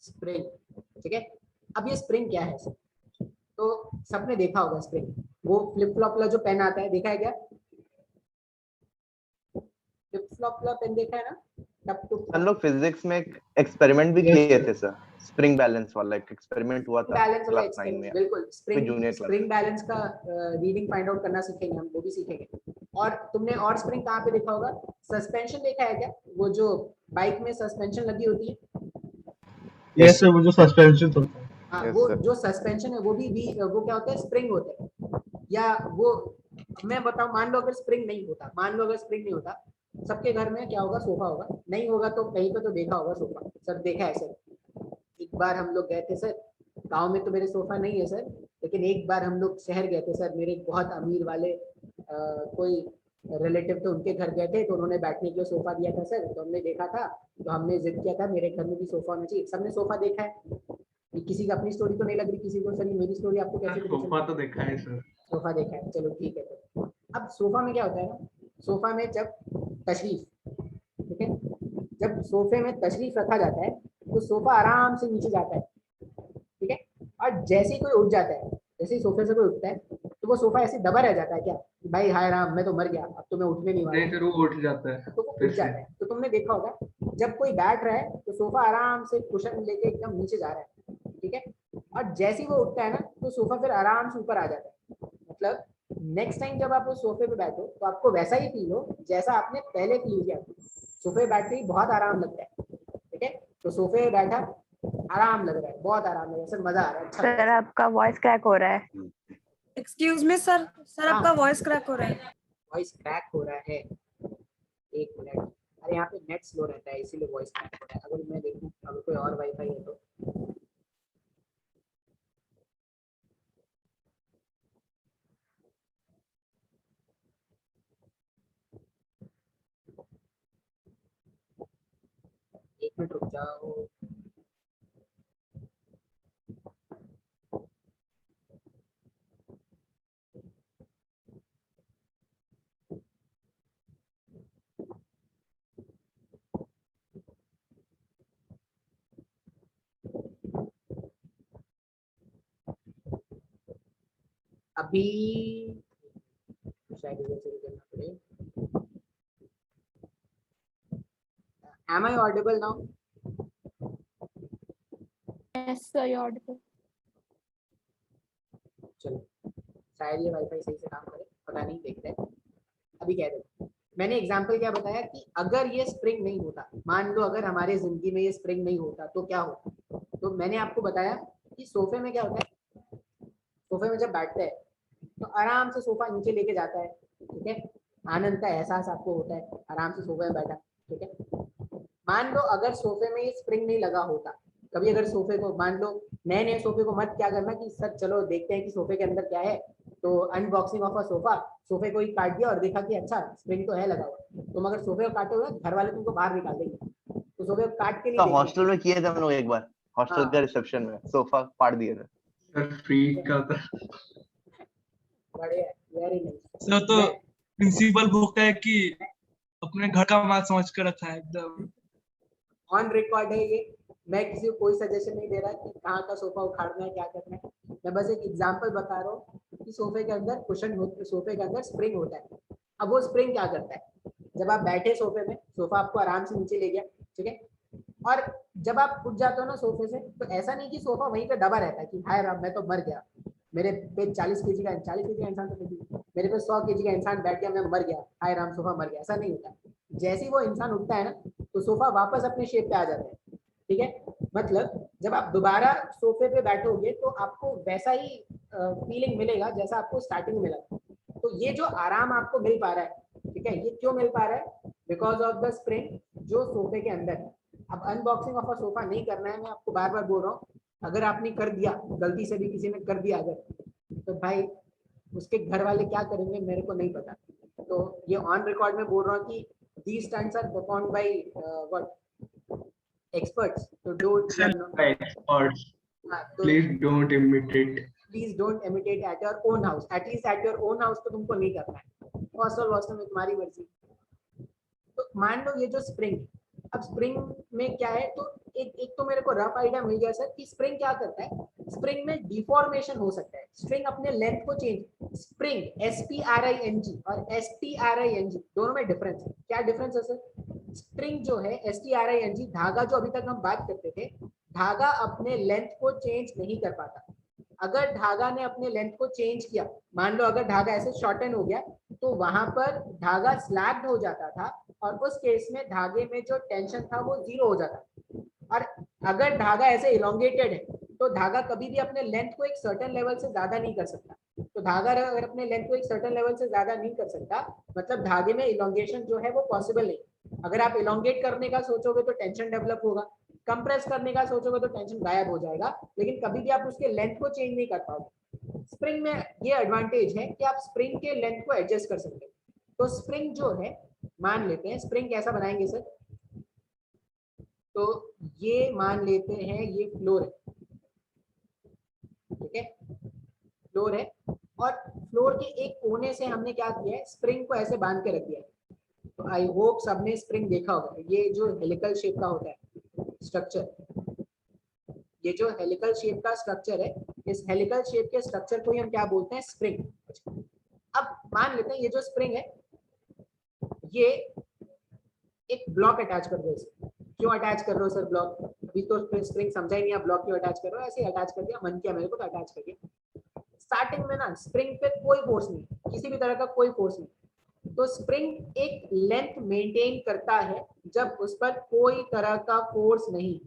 Spring, ठीक है। अब ये स्प्रिंग क्या है सर? तो सबने देखा होगा स्प्रिंग, वो फ्लिप फ्लॉप वाला जो पेन आता है, देखा है क्या? फ्लिप फ्लॉप वाला पेन देखा है ना? हम लोग फिजिक्स में एक एक्सपेरिमेंट भी किए थे सर, स्प्रिंग बैलेंस वाला एक एक्सपेरिमेंट हुआ था बैलेंस वाला क्लास 9 में, बिल्कुल। Junior class. स्प्रिंग बैलेंस का रीडिंग फाइंड आउट करना सीखेंगे हम, वो भी सीखेंगे। और तुमने और स्प्रिंग कहाँ पे देखा होगा? सस्पेंशन देखा है क्या? वो जो बाइक में सस्पेंशन लगी होती है। यस सर, वो जो सस्पेंशन होता है। हाँ, Yes, वो sir. जो सस्पेंशन है वो वो क्या होता है? स्प्रिंग होता है। या वो मैं बताऊं, मान लो अगर स्प्रिंग नहीं होता, मान लो अगर स्प्रिंग नहीं होता, सबके घर में क्या होगा? सोफा होगा। नहीं होगा तो कहीं पे तो देखा होगा सोफा, सर देखा है सर। एक बार हम लोग गए थे सर, गांव में तो मेरे सोफा नहीं है सर, लेकिन एक बार हम लोग शहर गए थे सर, मेरे बहुत अमीर वाले कोई रिलेटिव थे, उनके घर गए थे, तो उन्होंने बैठने के लिए सोफा दिया था सर। तो हमने देखा था, तो हमने जिद किया था मेरे घर में भी सोफा होना चाहिए। सबने सोफा देखा है, किसी का अपनी स्टोरी तो नहीं लग रही किसी को। सर मेरी स्टोरी आपको कैसे पता चली? सोफा तो देखा है सर। सोफा देखा है, चलो ठीक है। तो अब सोफा में क्या होता है ना, सोफा में जब तशरीफ, ठीक है, जब सोफे में तशरीफ रखा जाता है तो सोफा आराम से नीचे जाता है, ठीक है। और जैसे ही कोई उठ जाता है, जैसे ही सोफे से कोई उठता है, तो वो सोफा ऐसे दबा रह जाता है क्या, भाई हाय राम मैं तो मर गया, अब तो मैं उठने नहीं वाला। नहीं सर, वो उठ जाता है, तो वो उठ जाता है। तो तुमने देखा होगा जब कोई बैठ रहा है तो सोफा आराम से कुशन लेके एकदम नीचे जा रहा है, ठीक है। और जैसे ही वो उठता है ना, तो सोफा फिर आराम से ऊपर आ जाता है। मतलब नेक्स्ट टाइम जब आप उस सोफे पे बैठो तो आपको वैसा ही फील हो जैसा आपने पहले फील किया। सोफे बैठते ही बहुत आराम लगता है, ठीक है। तो सोफे पे बैठा, आराम लग रहा है, बहुत आराम लग रहा है सर, मजा आ रहा है। अच्छा सर आपका वॉइस क्रैक हो रहा है। एक्सक्यूज मी सर, सर आपका वॉइस क्रैक हो रहा है। वॉइस क्रैक हो रहा है, एक मिनट। अरे यहाँ पे नेट स्लो रहता है इसीलिए वॉइस क्रैक हो रहा है। अगर मैं देखूँ अगर कोई और वाईफाई है तो एक मिनट रुक जाओ। अभी शायद इधर से करना पड़ेगा। Am I audible now? Yes, sir, you're audible. चलो शायद ये वाईफाई सही से काम करे, पता नहीं, देखते हैं। अभी कह दो, मैंने एग्जांपल क्या बताया कि अगर ये स्प्रिंग नहीं होता, मान लो अगर हमारे जिंदगी में ये स्प्रिंग नहीं होता तो क्या होता। तो मैंने आपको बताया कि सोफे में क्या होता है, सोफे में जब बैठते हैं तो आराम से सोफा नीचे लेके जाता है, ठीक है। आनंद का एहसास आपको होता है आराम से सोफे में बैठा, ठीक है। मान लो अगर सोफे में ये स्प्रिंग नहीं लगा होता, कभी अगर सोफे को, मान लो नए नए सोफे को मत क्या करना कि सर चलो देखते हैं कि सोफे के अंदर क्या है, तो अनबॉक्सिंग ऑफ अ सोफा, सोफे को ही काट दिया और देखा कि अच्छा स्प्रिंग तो है लगा हुआ। तुम अगर सोफे को काटोगे घर वाले तुमको बाहर निकाल देंगे, तो सोफे को काट के नहीं देखेंगे। हॉस्टल में किए थे हम लोग एक बार, हॉस्टल के रिसेप्शन में सोफा फाड़ दिए थे सर। फ्री का था बढ़िया, वेरी नाइस। सर तो प्रिंसिपल बुक है कि अपने घर का माल समझ कर रखा है एकदम। ऑन रिकॉर्ड है ये, मैं किसी को कोई सजेशन नहीं दे रहा कि कहाँ का सोफा उखाड़ना है, क्या करना है। मैं बस एक एग्जांपल बता रहा हूँ कि सोफे के अंदर कुशन होते, सोफे के अंदर स्प्रिंग होता है। अब वो स्प्रिंग क्या करता है, जब आप बैठे सोफे में, सोफा आपको आराम से नीचे ले गया, ठीक है। और जब आप उठ जाते हो ना सोफे से, तो ऐसा नहीं कि सोफा वहीं पे दबा रहता है कि हाय राम मैं तो मर गया, मेरे पे 40 केजी का इंसान तो नहीं, मेरे पे 100 केजी का इंसान बैठ गया, मैं मर गया, हाय राम सोफा मर गया, ऐसा नहीं होता। जैसे ही वो इंसान उठता है ना, तो सोफा वापस अपने शेप पे आ जाता है, ठीक है। मतलब जब आप दोबारा सोफे पे बैठोगे तो आपको वैसा ही फीलिंग मिलेगा जैसा आपको स्टार्टिंग में मिला। तो ये जो आराम आपको मिल पा रहा है, ठीक है, ये क्यों मिल पा रहा है? बिकॉज ऑफ द स्प्रिंग जो सोफे के अंदर है। अब अनबॉक्सिंग ऑफ अ सोफा नहीं करना है, मैं आपको बार बार बोल रहा हूँ। अगर आपने कर दिया, गलती से भी किसी ने कर दिया अगर, तो भाई उसके घर वाले क्या करेंगे मेरे को नहीं पता। तो ये ऑन रिकॉर्ड में बोल रहा हूँ कि these stunts are performed by what experts, so don't experts. Please don't imitate. Please don't imitate at your own house, at least at your own house तो तुमको नहीं करना है, हॉस्टल में तुम्हारी मर्जी। तो मान लो ये जो स्प्रिंग, अब स्प्रिंग में क्या है, तो एक तो मेरे को रफ आइडिया मिल गया सर कि स्प्रिंग क्या करता है, स्प्रिंग में डिफॉर्मेशन हो सकता है, स्प्रिंग अपने लेंथ को चेंज, स्प्रिंग SPRING और STRING दोनों में डिफरेंस है। क्या डिफरेंस है सर? स्प्रिंग जो है STRING, धागा जो अभी तक हम बात करते थे, धागा अपने लेंथ को चेंज नहीं कर पाता। अगर धागा ने अपने लेंथ को चेंज किया, मान लो अगर धागा ऐसे शॉर्टन हो गया, तो वहां पर धागा स्लैग्ड हो जाता था और उस केस में धागे में जो टेंशन था वो 0 हो जाता। और अगर धागा ऐसे इलोंगेटेड है तो धागा कभी भी अपने लेंथ को एक सर्टेन लेवल से ज्यादा नहीं कर सकता। तो धागा अगर अपने लेंथ को एक सर्टेन लेवल से ज्यादा नहीं कर सकता, मतलब धागे में इलोंगेशन जो है वो पॉसिबल नहीं। अगर आप इलोंगेट करने का सोचोगे तो टेंशन डेवलप होगा, कंप्रेस करने का सोचोगे तो टेंशन गायब हो जाएगा, लेकिन कभी भी आप उसके लेंथ को चेंज नहीं कर पाओगे। स्प्रिंग में ये एडवांटेज है कि आप स्प्रिंग के लेंथ को एडजस्ट कर सकते हैं। तो स्प्रिंग जो है, मान लेते हैं स्प्रिंग कैसा बनाएंगे सर, तो ये मान लेते हैं ये फ्लोर है, ठीक है, फ्लोर है, और फ्लोर के एक कोने से हमने क्या किया है, स्प्रिंग को ऐसे बांध के रख दिया है। तो आई होप सबने स्प्रिंग देखा होगा, ये जो हेलिकल शेप का होता है स्ट्रक्चर, ये जो हेलिकल शेप का स्ट्रक्चर है, इस हेलिकल शेप के स्ट्रक्चर को ही हम क्या बोलते हैं, स्प्रिंग। अब मान लेते हैं ये जो स्प्रिंग है, ये एक ब्लॉक अटैच कर दो इसे। क्यों अटैच कर रहे हो सर ब्लॉक? अभी तो स्प्रिंग समझा ही नहीं, आप ब्लॉक क्यों अटैच कर रहे हो, ऐसे अटैच कर दिया, मन किया मेरे को तो अटैच कर दिया। स्टार्टिंग में ना स्प्रिंग पे कोई फोर्स नहीं, किसी भी तरह का कोई फोर्स नहीं, तो स्प्रिंग एक लेंथ मेंटेन करता है जब उस पर कोई तरह का फोर्स नहीं।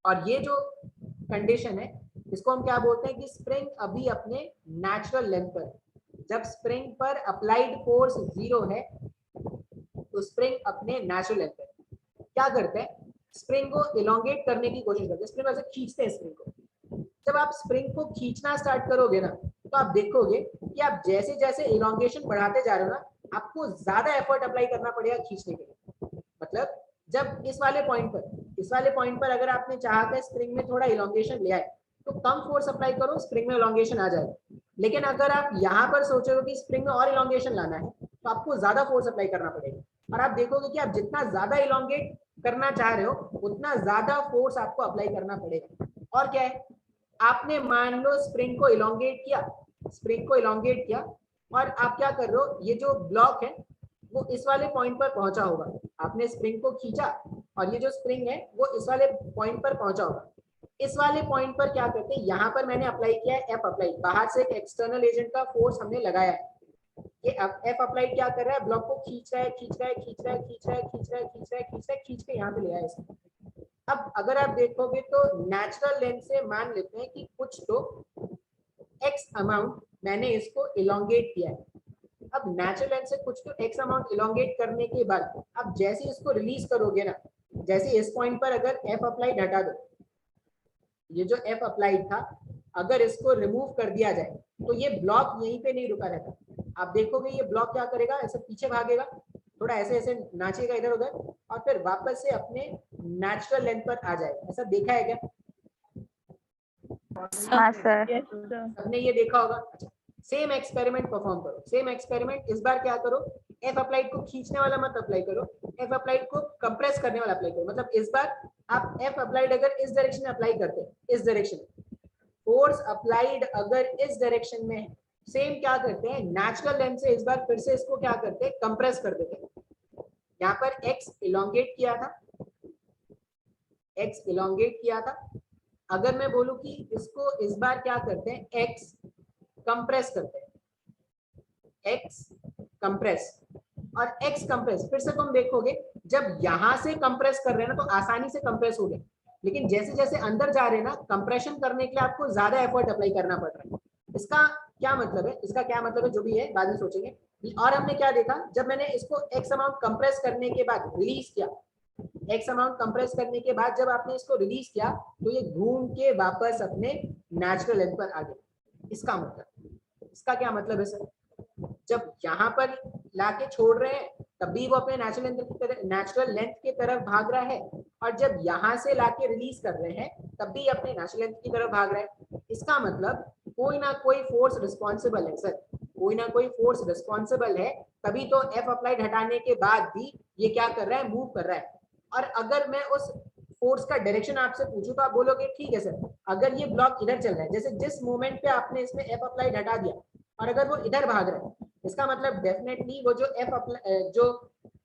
और ये जो कंडीशन है इसको हम क्या बोलते हैं कि स्प्रिंग अभी अपने नेचुरल लेंथ पर, जब स्प्रिंग पर अप्लाइड फोर्स 0 है तो स्प्रिंग अपने नेचुरल लेंथ पर क्या करते हैं, स्प्रिंग को इलोंगेट करने की कोशिश करते हैं, स्प्रिंग ऐसे खींचते हैं स्प्रिंग को। जब आप स्प्रिंग को खींचना स्टार्ट करोगे ना, तो आप देखोगे कि आप जैसे जैसे इलोंगेशन बढ़ाते जा रहे हो ना, आपको ज्यादा एफर्ट अप्लाई करना पड़ेगा खींचने के लिए। मतलब जब इस वाले पॉइंट पर अगर आपने चाहा था स्प्रिंग में थोड़ा इलोंगेशन ले आए, तो कम फोर्स अप्लाई करो, स्प्रिंग में इलोंगेशन आ जाएगा। लेकिन अगर आप यहाँ पर सोचोगे कि स्प्रिंग में और इलोंगेशन लाना है, तो आपको ज्यादा फोर्स अप्लाई करना पड़ेगा, और आप देखोगे कि आप जितना ज्यादा इलोंगेट करना चाह रहे हो उतना ज्यादा फोर्स आपको अप्लाई करना पड़ेगा। और क्या है, आपने मान लो स्प्रिंग को इलोंगेट किया, और आप क्या कर रहे हो, ये जो ब्लॉक है वो इस वाले पॉइंट पर पहुंचा होगा, आपने स्प्रिंग को खींचा और ये जो स्प्रिंग है वो इस वाले पॉइंट पर पहुंचा होगा। इस वाले पॉइंट पर क्या करते हैं, यहाँ पर मैंने अप्लाई किया है एफ अप्लाई, बाहर से एक एक्सटर्नल एजेंट का फोर्स हमने लगाया है। ये एफ अप्लाइड क्या कर रहा है, ब्लॉक को खींच रहा है, खींच के यहाँ पे ले आया इसको। अब अगर आप देखोगे तो नेचुरल लेंथ से मान लेते हैं कि कुछ तो एक्स अमाउंट मैंने इसको इलोंगेट किया है। अब नेचुरल लेंथ से कुछ तो एक्स अमाउंट इलोंगेट करने के बाद अब जैसे इसको रिलीज करोगे ना, जैसे इस पॉइंट पर अगर एफ अप्लाइड हटा दो, ये जो एफ अप्लाइड था अगर इसको रिमूव कर दिया जाए तो ये ब्लॉक यहीं पे नहीं रुका रहता। आप देखोगे ये ब्लॉक क्या करेगा, ऐसे पीछे भागेगा, थोड़ा ऐसे ऐसे नाचेगा इधर उधर, और फिर वापस से अपने नेचुरल लेंथ पर आ जाएगा। ऐसा देखा है क्या? हाँ सर। सबने ये देखा होगा। अच्छा, सेम एक्सपेरिमेंट परफॉर्म करो, सेम एक्सपेरिमेंट इस बार क्या करो, एफ अप्लाइड को खींचने वाला मत अप्लाई करो, एफ अप्लाइड को कंप्रेस करने वाला अप्लाई करो। मतलब इस बार आप एफ अप्लाइड अगर इस डायरेक्शन में अप्लाई करते हैं, इस डायरेक्शन में फोर्स अप्लाइड अगर इस डायरेक्शन में है, सेम क्या करते हैं, नेचुरल लेंथ से इस बार फिर से इसको क्या करते हैं, कंप्रेस कर देते हैं। यहाँ पर एक्स इलोंगेट किया था, अगर मैं बोलूं कि इसको इस बार क्या करते हैं, एक्स कंप्रेस करते हैं, एक्स कंप्रेस और एक्स कंप्रेस। फिर से तुम देखोगे जब यहां से कंप्रेस कर रहे हैं ना तो आसानी से कंप्रेस हो गया, लेकिन जैसे जैसे अंदर जा रहे हैं ना, कंप्रेशन करने के लिए आपको ज्यादा एफर्ट अप्लाई करना पड़ रहा है। इसका क्या मतलब है, जो भी है बाद में सोचेंगे। और हमने क्या देखा, जब मैंने इसको एक्स अमाउंट कंप्रेस करने के बाद रिलीज किया, एक्स अमाउंट कंप्रेस करने के बाद जब आपने इसको रिलीज किया तो ये घूम के वापस अपने नेचुरल लेंथ पर आ गया। इसका क्या मतलब है सर, जब यहाँ पर लाके छोड़ रहे हैं तब भी वो अपने नेचुरल लेंथ की तरफ भाग रहा है, और जब यहाँ से लाके रिलीज कर रहे हैं तब भी अपने नेचुरल लेंथ की तरफ भाग रहा है। इसका मतलब कोई ना कोई फोर्स रिस्पॉन्सिबल है सर, कोई ना कोई फोर्स रिस्पॉन्सिबल है, तभी तो एफ अप्लाइड हटाने के बाद भी ये क्या कर रहा है, मूव कर रहा है। और अगर मैं उस फोर्स का डायरेक्शन आपसे पूछूं तो आप बोलोगे ठीक है सर, अगर ये ब्लॉक इधर चल रहा है, जैसे जिस मोमेंट पे आपने इसमें एफ अप्लाइड हटा दिया और अगर वो इधर भाग रहा है, इसका मतलब डेफिनेटली वो जो एफ जो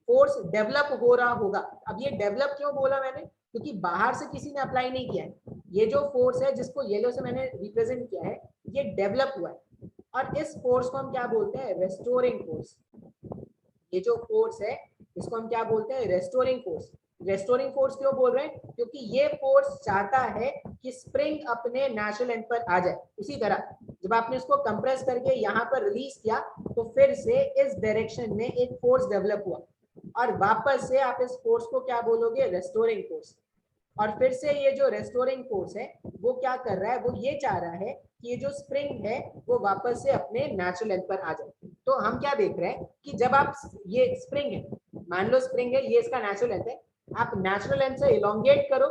फोर्स डेवलप हो रहा होगा। अब ये डेवलप क्यों बोला मैंने, क्योंकि बाहर से किसी ने अप्लाई नहीं किया है, ये जो फोर्स है जिसको येलो से मैंने रिप्रेजेंट किया है ये डेवलप हुआ है, और इस फोर्स को हम क्या बोलते हैं, रेस्टोरिंग फोर्स। ये जो फोर्स है इसको हम क्या बोलते हैं, रेस्टोरिंग फोर्स। रेस्टोरिंग फोर्स क्यों बोल रहे हैं, क्योंकि ये फोर्स चाहता है कि स्प्रिंग अपने नेचुरल लेंथ पर आ जाए। उसी तरह जब आपने इसको कंप्रेस करके यहाँ पर रिलीज किया तो फिर से इस डायरेक्शन में एक फोर्स डेवलप हुआ, और वापस से आप इस फोर्स को क्या बोलोगे, रेस्टोरिंग फोर्स। और फिर से ये जो रेस्टोरिंग फोर्स है वो क्या कर रहा है, वो ये चाह रहा है कि ये जो स्प्रिंग है वो वापस से अपने नेचुरल लेंथ पर आ जाए। तो हम क्या देख रहे हैं कि जब आप, ये स्प्रिंग है, मान लो स्प्रिंग है, ये इसका नेचुरल लेंथ है, आप नेचुरल लेंथ से इलोंगेट करो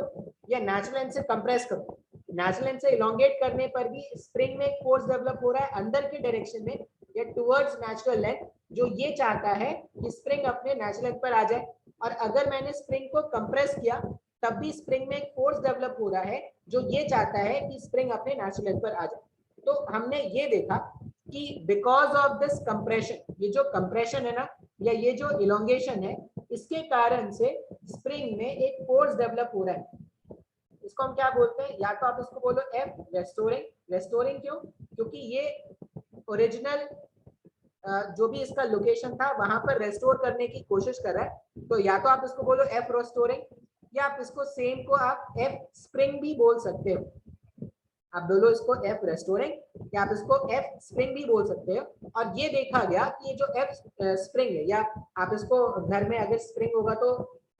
या नेचुरल लेंथ से कंप्रेस करो, नेचुरल लेंथ से इलोंगेट करने पर भी स्प्रिंग में एक फोर्स डेवलप हो रहा है अंदर के डायरेक्शन में या टुवर्ड्स नेचुरल लेंथ, जो ये चाहता है कि स्प्रिंग अपने नेचुरल लेंथ पर आ जाए। और अगर मैंने स्प्रिंग को कंप्रेस किया तब भी स्प्रिंग में एक फोर्स डेवलप हो रहा है जो ये चाहता है कि स्प्रिंग अपने नेचुरल लेंथ पर आ जाए। तो हमने ये देखा कि बिकॉज ऑफ दिस कंप्रेशन, ये जो कंप्रेशन है ना या ये जो इलोंगेशन है, इसके कारण से स्प्रिंग में एक फोर्स डेवलप हो रहा है। इसको हम क्या बोलते हैं, या तो आप इसको बोलो एफ रेस्टोरिंग। रेस्टोरिंग क्यों, क्योंकि ये ओरिजिनल जो भी इसका लोकेशन था वहां पर रेस्टोर करने की कोशिश कर रहा है। तो या तो आप इसको बोलो एफ रेस्टोरिंग, या आप इसको सेम को आप एफ स्प्रिंग भी बोल सकते हो। आप बोलो इसको एफ रेस्टोरिंग या आप इसको एफ स्प्रिंग भी बोल सकते हो। और ये देखा गया कि ये जो एफ स्प्रिंग है, या आप इसको घर में अगर स्प्रिंग होगा तो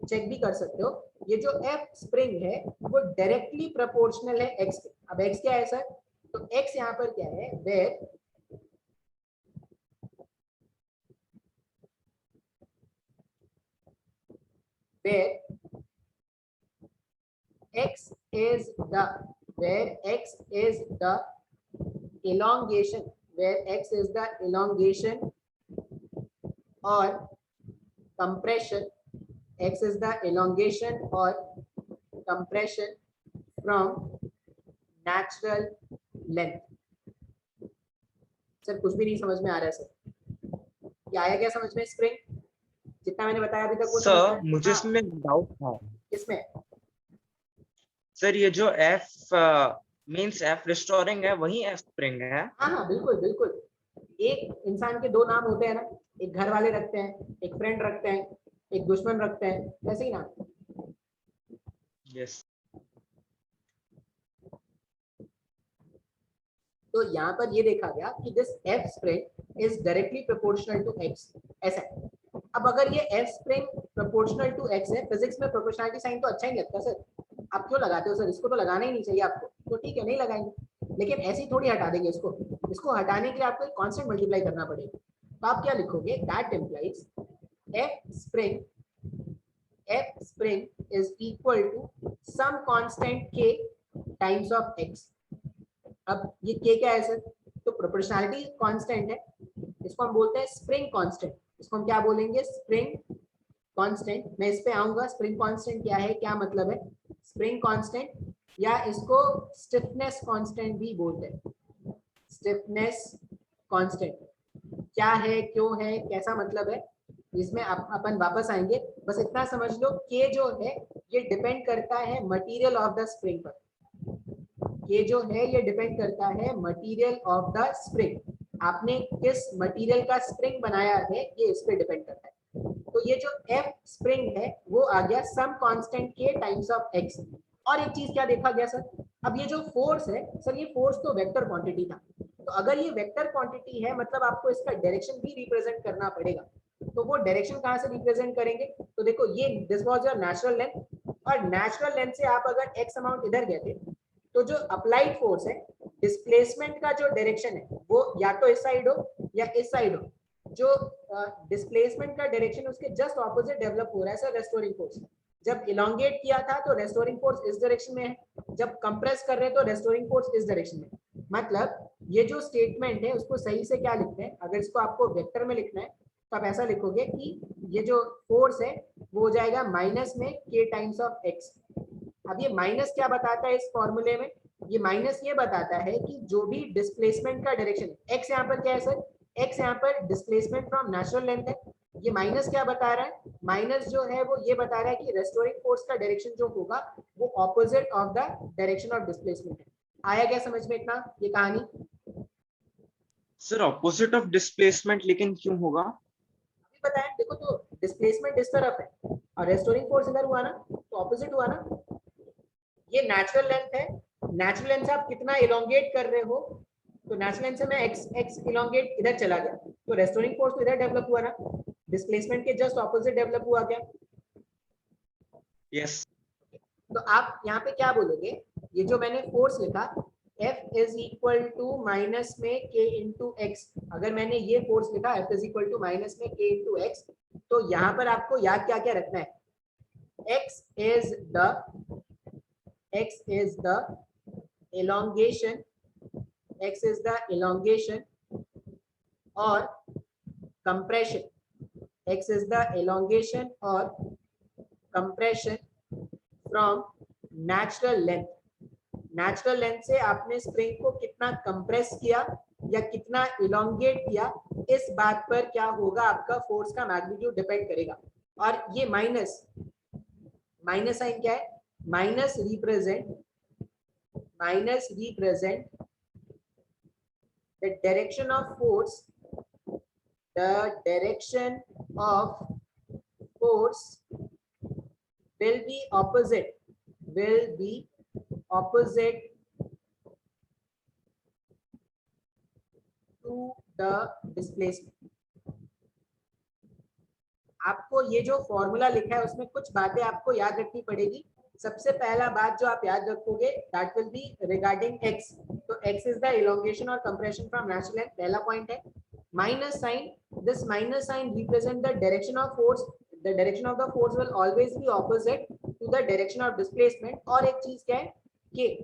चेक भी कर सकते हो, ये जो एफ स्प्रिंग है वो डायरेक्टली प्रोपोर्शनल है एक्स के। अब एक्स क्या है सर, तो एक्स यहाँ पर क्या है, where x is the elongation, where x is the elongation or compression, x is the elongation or compression from natural length। Sir कुछ भी नहीं समझ में आ रहा है सर, क्या आया क्या समझ में, स्प्रिंग जितना मैंने बताया अभी तक वो सर मुझे इसमें डाउट था। इसमें सर ये जो F मींस F रिस्टोरिंग है वही F स्प्रिंग है? हाँ हाँ बिल्कुल बिल्कुल। एक इंसान के दो नाम होते हैं ना, एक घर वाले रखते हैं, एक फ्रेंड रखते हैं, एक दुश्मन रखते हैं, वैसे ही नाम। यस। तो यहाँ पर ये देखा गया कि this F spring is directly proportional to X, ऐसा है। अब अगर ये F spring proportional to X है, फिजिक्स में प्रोपोर्शनलिटी साइन तो अच्छा ही लगता है सर, आप क्यों लगाते हो सर, इसको तो लगाना ही नहीं चाहिए आपको, तो ठीक है नहीं लगाएंगे, लेकिन ऐसे ही थोड़ी हटा देंगे इसको। इसको हटाने के लिए आपको एक कांस्टेंट मल्टीप्लाई करना पड़ेगा। तो आप क्या लिखोगे, that implies F spring is equal to some constant K times of X। अब ये K क्या है सर, तो प्रोपोर्शनलिटी कांस्टेंट है, इसको हम बोलते हैं स्प्रिंग कांस्टेंट। इसको हम क्या बोलेंगे, स्प्रिंग कांस्टेंट। मैं इस पे आऊंगा, स्प्रिंग कांस्टेंट क्या है, क्या मतलब है स्प्रिंग कांस्टेंट, या इसको स्टिफनेस कांस्टेंट भी बोलते हैं। स्टिफनेस कांस्टेंट क्या है, क्यों है, कैसा मतलब है, इसमें अपन वापस आएंगे। बस इतना समझ लो, K जो है ये डिपेंड करता है मटेरियल ऑफ द स्प्रिंग पर। K जो है ये डिपेंड करता है मटेरियल ऑफ द स्प्रिंग, आपने किस मटेरियल का स्प्रिंग बनाया है ये इस पे डिपेंड करता है। तो ये जो F स्प्रिंग है वो आ गया some constant K times of X। और एक चीज क्या देखा गया सर, अब ये जो फोर्स है सर, ये फोर्स तो वेक्टर क्वांटिटी था, तो अगर ये वेक्टर क्वांटिटी है मतलब आपको इसका डायरेक्शन भी रिप्रेजेंट करना पड़ेगा। तो वो डायरेक्शन कहाँ से रिप्रेजेंट करेंगे, तो देखो ये this was your natural length, और नेचुरल लेंथ से आप अगर x अमाउंट इधर गए थे तो जो अप्लाइड फोर्स है, डिस्प्लेसमेंट का जो डायरेक्शन है वो या तो इस साइड हो या इस साइड हो। जो डिस्प्लेसमेंट का डायरेक्शन उसके जस्ट ऑपोजिट डेवलप हो रहा है सर रेस्टोरिंग फोर्स। जब इलोंगेट किया था तो रेस्टोरिंग फोर्स इस डायरेक्शन में है, जब कंप्रेस कर रहे हैं तो रेस्टोरिंग फोर्स इस डायरेक्शन में। मतलब ये जो स्टेटमेंट है उसको सही से क्या लिखते हैं, अगर इसको आपको वेक्टर में लिखना है तो आप ऐसा लिखोगे कि ये जो फोर्स है वो हो जाएगा माइनस में K टाइम्स ऑफ X। अब ये माइनस क्या बताता है इस फॉर्मूले में, ये माइनस ये बताता है कि जो भी डिस्प्लेसमेंट का डायरेक्शन, एक्स यहाँ पर क्या है सर, एक्स यहाँ पर डिस्प्लेसमेंट फ्रॉम नेचुरल लेंथ है, ये माइनस क्या बता रहा है, माइनस जो है वो ये बता रहा है कि रेस्टोरिंग फोर्स का डायरेक्शन जो होगा वो opposite of the direction of displacement है। आया क्या समझ में इतना ये कहानी? सर ऑपोजिट ऑफ डिस्प्लेसमेंट लेकिन क्यों होगा? अभी बताया देखो, तो डिस्प्लेसमेंट इस तरफ है और रेस्टोरिंग फोर्स इधर हुआ ना, तो ऑपोजिट हुआ ना। ये नेचुरल लेंथ है, नेचुरल लेंथ से आप कितना इलोंगेट कर रहे हो, तो नेचुरल लेंथ से मैं एक्स इलोंगेट इधर चला गया, तो रेस्टोरिंग फोर्स तो इधर डेवलप हुआ ना, डिस्प्लेसमेंट के जस्ट ऑपोजिट डेवलप हुआ क्या? यस। तो आप यहाँ पे क्या बोलोगे, ये जो मैंने फोर्स लिखा F is equal to minus में K इंटू एक्स, अगर मैंने ये फोर्स लिखा F is equal to minus में K इंटू एक्स, तो यहाँ पर आपको याद क्या क्या रखना है, X is the elongation, X is the elongation और compression, X is the elongation और compression from natural length। Natural length से आपने स्प्रिंग को कितना कंप्रेस किया या कितना इलोंगेट किया, इस बात पर क्या होगा आपका फोर्स का मैग्नीट्यूड डिपेंड करेगा। और ये माइनस साइन क्या है, minus represent the direction of force, the direction of force will be opposite to the displacement। आपको ये जो फॉर्मूला लिखा है उसमें कुछ बातें आपको याद रखनी पड़ेगी। सबसे पहला बात जो आप याद रखोगे that will be regarding x, तो x इज द इलोंगेशन और कंप्रेशन फ्रॉम नेचुरल लेंथ, पहला पॉइंट है। Minus sign, this minus sign represent the direction of force, the direction of the force will always be opposite to the direction of displacement. और एक चीज क्या है, के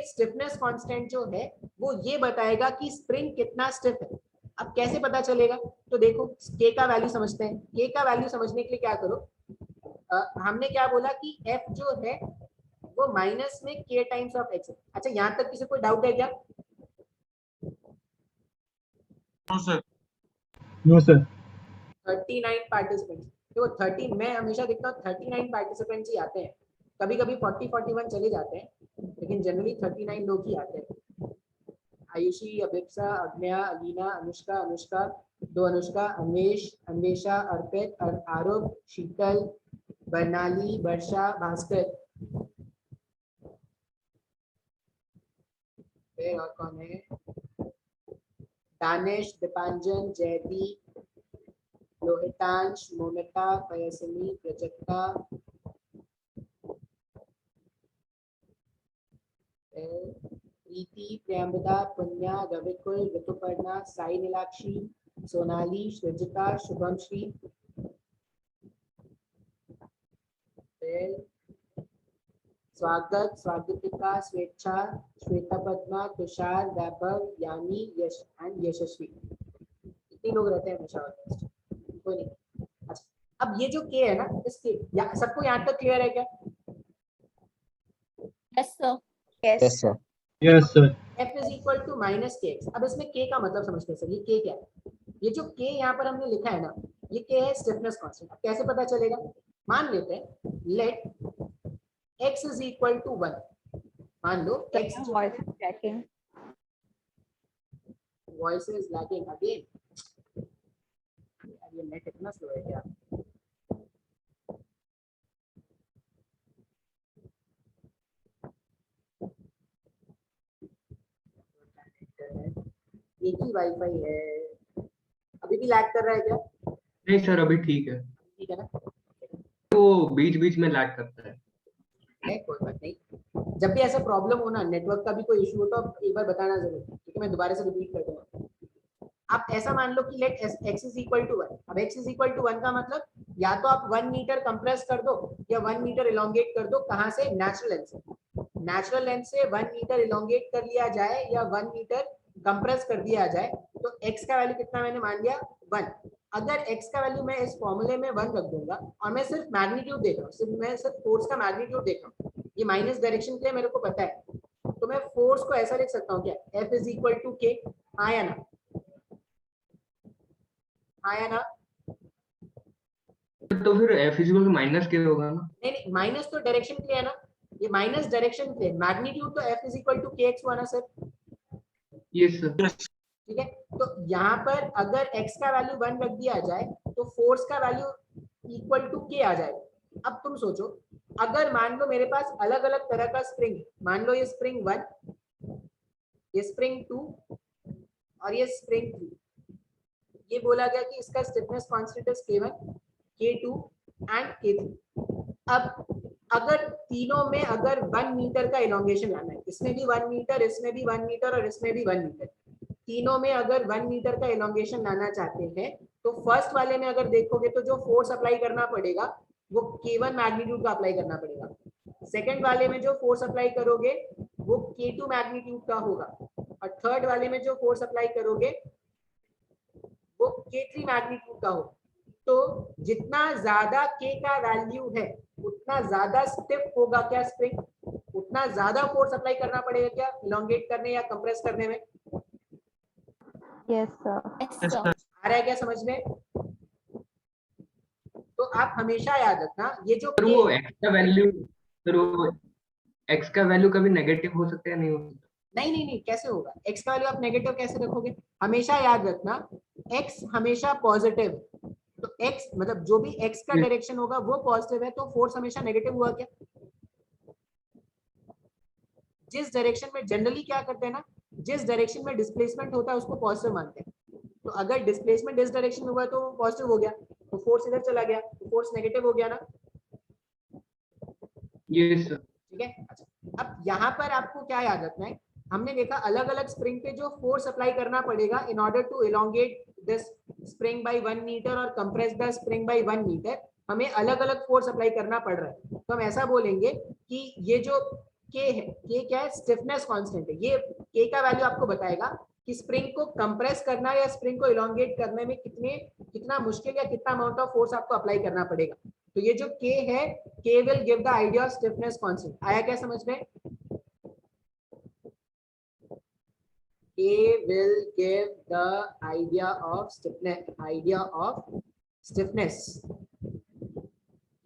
stiffness constant जो है वो ये बताएगा कि स्प्रिंग कितना स्टिफ है। अब कैसे पता चलेगा, तो देखो के का वैल्यू समझते हैं। के का वैल्यू समझने के लिए क्या करो, हमने क्या बोला कि एफ जो है वो माइनस में के टाइम्स ऑफ एक्स है। अच्छा यहाँ तक किसी कोई डाउट है क्या? No sir. 39 पार्टिसिपेंट्स, तो 30 मैं हमेशा देखता हूँ 39 पार्टिसिपेंट्स ही आते हैं, कभी कभी 40-41 चले जाते हैं, लेकिन जनरली 39 लोग ही आते हैं। आयुषी, अभिप्सा, अग्न्या, अलीना, अनुष्का, दो अनुष्का, अन्वेषा, अर्पित, आरोप, शीतल, बर्नाली, वर्षा, भास्कर, और कौन है, दानिश, दीपांजन, जयदीप, लोहितांश, मोनिका, पयसनी, प्रजक्ता, प्रीति, प्रियंबदा, पुण्या, रविकुल, ऋतुपर्णा, साई नीलाक्षी, सोनाली, सृजिता, शुभम श्री, स्वागत, स्वागतिका, स्वेच्छा, श्वेता पद्मा, तुषार, वैभव, यानी, यश एंड यशस्वी। इतने लोग रहते हैं हमेशा ऑलमोस्ट, कोई नहीं। अच्छा अब ये जो के है ना, इसके सबको यहाँ तक क्लियर है क्या? Yes, sir. Yes sir. Yes sir. F is equal to minus k x. अब इसमें के का मतलब समझते हैं सर, ये के क्या है? ये जो के यहाँ पर हमने लिखा है ना, ये के है स्टिफनेस कांस्टेंट। अब कैसे पता चलेगा, मान लेते हैं let x is equal to 1, मान लो x जो voice checking. Voice is lagging again, ये नेट इतना स्लो है क्या? एक ही वाईफाई है, अभी भी लैग कर रहा है क्या? नहीं सर अभी ठीक है, ठीक है ना, वो बीच बीच में लैग करता है। कोई बात नहीं। जब भी ऐसा प्रॉब्लम हो ना, नेटवर्क का भी कोई इशू हो, तो आप एक बार बताना जरूर, क्योंकि मैं दोबारा से रिपीट कर दूंगा। आप ऐसा मान लो कि let x is equal to 1। अब x इज इक्वल टू 1 का मतलब या तो आप 1 मीटर कंप्रेस कर दो या 1 मीटर इलोंगेट कर दो। कहां से? नेचुरल लेंथ से। नेचुरल लेंथ से 1 मीटर इलोंगेट कर लिया जाए या 1 मीटर कंप्रेस कर दिया जाए तो x का वैल्यू कितना मैंने मान लिया 1। अगर x का वैल्यू मैं इस फॉर्मूले में 1 रख दूंगा और मैं सिर्फ मैग्नीट्यूड देख रहा हूँ, मैं सिर्फ फोर्स का मैग्नीट्यूड देख रहा हूँ, ये माइनस डायरेक्शन के लिए मेरे को पता है, तो मैं फोर्स को ऐसा लिख सकता हूँ क्या, F इज इक्वल टू के। आया ना, आया ना? तो फिर F इक्वल टू माइनस के होगा ना? नहीं नहीं, माइनस तो डायरेक्शन के लिए है ना, ये माइनस डायरेक्शन के लिए, मैग्नीट्यूड तो F इज इक्वल टू के एक्स हुआ ना सर। Yes sir. ठीक है, तो यहाँ पर अगर x का वैल्यू 1 रख दिया जाए तो फोर्स का वैल्यू इक्वल टू k आ जाएगा। अब तुम सोचो, अगर मान लो मेरे पास अलग अलग तरह का स्प्रिंग है, मान लो ये स्प्रिंग 1, ये स्प्रिंग 2 और ये स्प्रिंग 3, ये बोला गया कि इसका स्टिफनेस कांस्टेंट है K1, K2 एंड K3। अब अगर तीनों में अगर 1 मीटर का इलोंगेशन लाना है, इसमें भी 1 मीटर, इसमें भी 1 मीटर और इसमें भी 1 मीटर, तीनों में अगर 1 मीटर का इलोंगेशन लाना चाहते हैं तो फर्स्ट वाले में अगर देखोगे तो जो फोर्स अप्लाई करना पड़ेगा वो K1 मैग्नीट्यूड का अप्लाई करना पड़ेगा। सेकंड वाले में जो फोर्स अप्लाई करोगे वो K2 मैग्नीट्यूड का होगा और थर्ड वाले में जो फोर्स अप्लाई करोगे वो K3 मैग्नीट्यूड का होगा। तो जितना ज्यादा K का वैल्यू है उतना ज्यादा स्टिफ होगा क्या स्प्रिंग, उतना ज्यादा फोर्स अप्लाई करना पड़ेगा क्या इलोंगेट करने या कंप्रेस करने में। Yes sir. Yes, sir. आ रहा है क्या समझ में? तो आप हमेशा याद रखना ये जो सर वो x का वैल्यू, सर वो x का वैल्यू कभी नेगेटिव हो सकता है, नहीं हो सकता? नहीं नहीं नहीं, कैसे होगा, x का वैल्यू आप नेगेटिव कैसे रखोगे, हमेशा याद रखना x हमेशा पॉजिटिव, तो x मतलब जो भी x का डायरेक्शन होगा वो पॉजिटिव है, तो फोर्स हमेशा नेगेटिव हुआ क्या। जिस डायरेक्शन में जनरली क्या करते हैं ना, जिस डायरेक्शन में डिस्प्लेसमेंट होता है उसको पॉजिटिव मानते हैं, तो अगर डिस्प्लेसमेंट इस डायरेक्शन में हुआ तो पॉजिटिव हो गया, तो फोर्स इधर चला गया तो फोर्स नेगेटिव हो गया ना। Yes sir. ठीक है, अच्छा अब यहाँ पर आपको क्या याद रखना है, हमने देखा अलग अलग स्प्रिंग पे जो फोर्स अप्लाई करना पड़ेगा in order to elongate this spring by 1 metre और compress the spring by 1 metre, हमें अलग अलग फोर्स अप्लाई करना पड़ रहा है। तो हम ऐसा बोलेंगे कि ये जो K है, K क्या है, स्टिफनेस कांस्टेंट है, ये K का वैल्यू आपको बताएगा कि स्प्रिंग को कंप्रेस करना या स्प्रिंग को इलोंगेट करने में कितना मुश्किल या कितना अमाउंट ऑफ फोर्स आपको अप्लाई करना पड़ेगा। तो ये जो K है, K will give the idea of stiffness constant. आया क्या समझ में? K will give the idea of stiffness.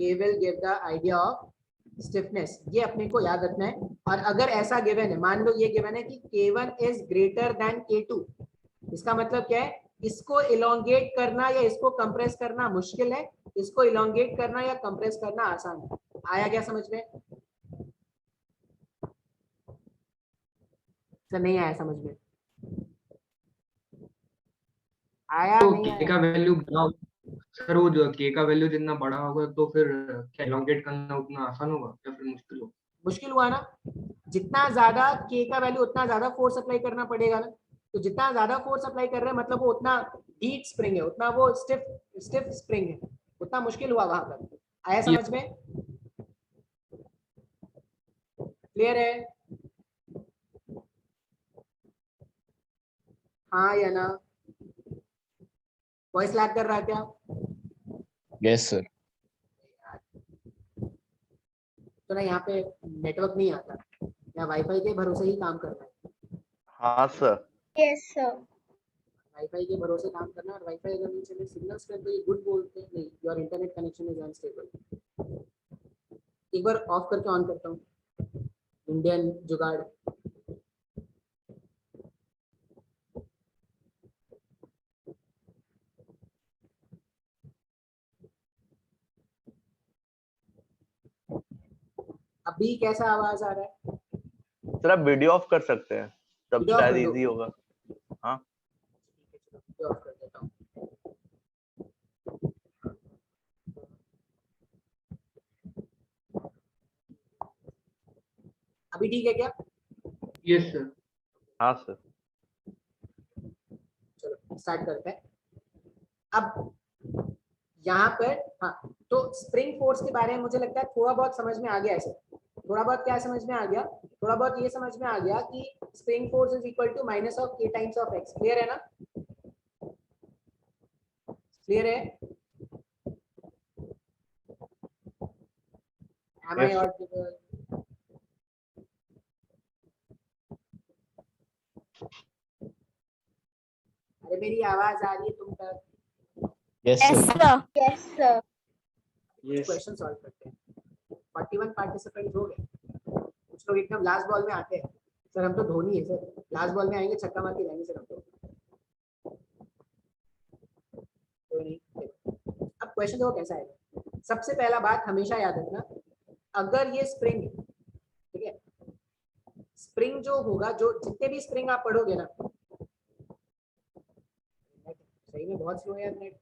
K will give the idea of stiffness, ये अपने को याद रखना है। और अगर ऐसा गिवन है, मान लो ये गिवन है कि K1 is greater than K2, इसका मतलब क्या है, इसको इलोंगेट करना या इसको कंप्रेस करना मुश्किल है, इसको इलोंगेट करना या कंप्रेस करना आसान है। आया क्या समझ में? सर नहीं आया समझ में? आया तो नहीं k आया? का वैल्यू बड़ा, सर वो जो k का वैल्यू जितना बड़ा होगा तो फिर क्या इलोंगेट करना उतना आसान होगा या फिर मुश्किल होगा? मुश्किल हुआ ना, जितना ज्यादा K का वैल्यू उतना ज्यादा फोर्स अप्लाई करना पड़ेगा ना, तो जितना ज्यादा फोर्स अप्लाई कर रहे हैं मतलब वो उतना हीट स्प्रिंग है, उतना वो स्टिफ स्प्रिंग है, उतना मुश्किल हुआ वहां पर। आया समझ में? क्लियर है? हाँ या ना? वॉइस लैग कर रहा है क्या? Yes sir. तो ना यहाँ पे नेटवर्क नहीं आता या वाईफाई के भरोसे ही काम करना है? हाँ सर। Yes, sir. वाईफाई के भरोसे काम करना, और वाईफाई अगर नहीं चले सिग्नल स्ट्रेंथ तो ये गुड बोलते हैं, नहीं your internet connection is unstable. एक बार ऑफ करके ऑन करता हूँ, इंडियन जुगाड़। अभी कैसा आवाज आ रहा है? सर आप वीडियो ऑफ कर सकते हैं, तब वीडियो ऑफ शायद कर दो। इजी होगा। हाँ वीडियो ऑफ कर देता हूँ। अभी ठीक है क्या? Yes sir. हाँ सर। चलो स्टार्ट करते हैं। अब यहाँ पर हाँ, तो स्प्रिंग फोर्स के बारे में मुझे लगता है थोड़ा बहुत समझ में आ गया है। थोड़ा बहुत क्या समझ में आ गया? थोड़ा बहुत ये समझ में आ गया कि spring force is equal to minus of k times of x। Clear है ना? क्लियर है? Am I Yes, sir. audible? अरे मेरी आवाज आ रही है तुम तक? Yes, Yes, sir. sir. Yes, sir. Yes. Question solve करते हैं। 41 पार्टिसिपेंट हो गए। कुछ लोग एकदम लास्ट बॉल में आते हैं, सर हम तो धोनी है सर, लास्ट बॉल में आएंगे छक्का मार के जाएंगे सर हम तो। कोई नहीं, देखो। अब क्वेश्चन देखो कैसा है। सबसे पहला बात हमेशा याद रखना, अगर ये स्प्रिंग है, ठीक है, स्प्रिंग जो होगा, जो जितने भी स्प्रिंग आप पढ़ोगे ना, सही में बहुत स्लो है यार नेट।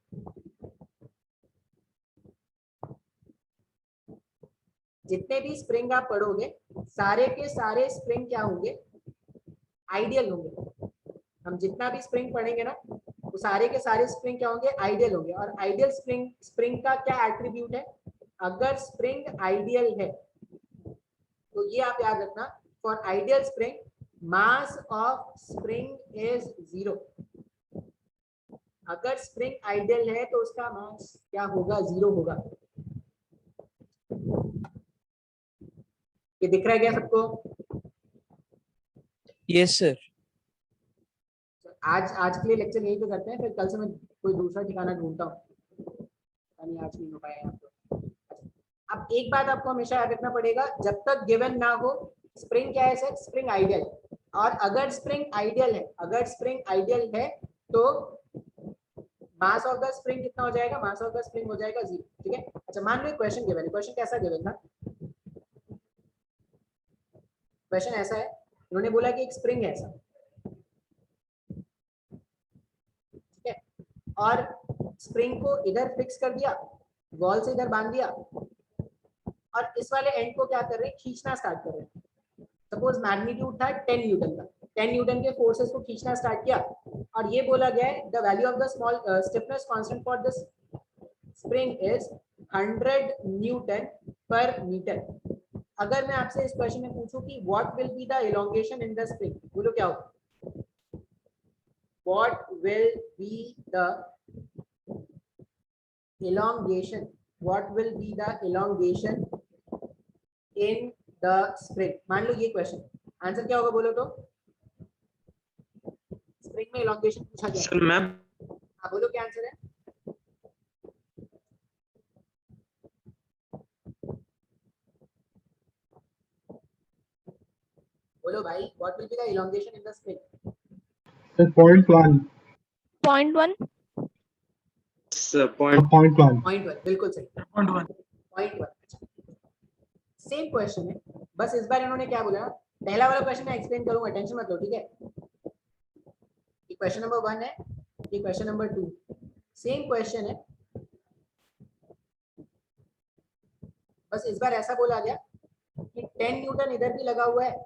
जितने भी स्प्रिंग आप पढ़ोगे, सारे के सारे स्प्रिंग क्या होंगे? आइडियल होंगे। हम जितना भी स्प्रिंग पढ़ेंगे ना, वो सारे के सारे स्प्रिंग क्या होंगे? आइडियल होंगे। और आइडियल स्प्रिंग का क्या एट्रीब्यूट है? अगर स्प्रिंग आइडियल है तो ये आप याद रखना, for ideal spring mass of spring is 0। अगर स्प्रिंग आइडियल है तो उसका मास क्या होगा? 0 होगा। ये दिख रहा है क्या सबको? Yes sir. आज के लिए लेक्चर यहीं पे करते हैं, फिर कल से मैं कोई दूसरा ठिकाना ढूंढता हूँ। नहीं आज नहीं हो पाया यहाँ पे। अब एक बात आपको हमेशा याद रखना पड़ेगा, जब तक गिवन ना हो स्प्रिंग क्या है सर? Spring ideal. और अगर स्प्रिंग आइडियल है, अगर स्प्रिंग आइडियल है तो मास ऑफ द स्प्रिंग कितना हो जाएगा? मास ऑफ द स्प्रिंग हो जाएगा 0। ठीक है। अच्छा मान लो क्वेश्चन गिवन है। क्वेश्चन कैसा गिवन था? क्वेश्चन ऐसा है, उन्होंने बोला कि एक स्प्रिंग है ऐसा, ठीक है, और स्प्रिंग को इधर फिक्स कर दिया, वॉल से इधर बांध दिया, और इस वाले एंड को क्या कर रहे हैं? खींचना स्टार्ट कर रहे हैं। सपोज मैग्नीट्यूड था 10 न्यूटन का, 10 न्यूटन के फोर्सेस को खींचना स्टार्ट किया, और ये बोला गया है the value of the small stiffness constant for this spring is 100 Newton पर मीटर। अगर मैं आपसे इस क्वेश्चन में पूछूं कि what will be the elongation in the spring, बोलो क्या होगा? What will be the elongation, what will be the elongation in the spring? मान लो ये क्वेश्चन, आंसर क्या होगा बोलो तो? स्प्रिंग में elongation पूछा गया। सर मैं हाँ बोलो क्या आंसर है? बोलो भाई, what will be the elongation in the spring? 0.1 0.1. Point 0.1 0.1 बिल्कुल सही। 0.1 सेम क्वेश्चन है, बस इस बार इन्होंने क्या बोला? पहला वाला क्वेश्चन मैं एक्सप्लेन करूंगा, टेंशन मत लो, ठीक है? ये क्वेश्चन नंबर 1 है, ये क्वेश्चन नंबर 2, सेम क्वेश्चन है, बस इस बार ऐसा बोला गया कि 10 न्यूटन इधर भी लगा हुआ है,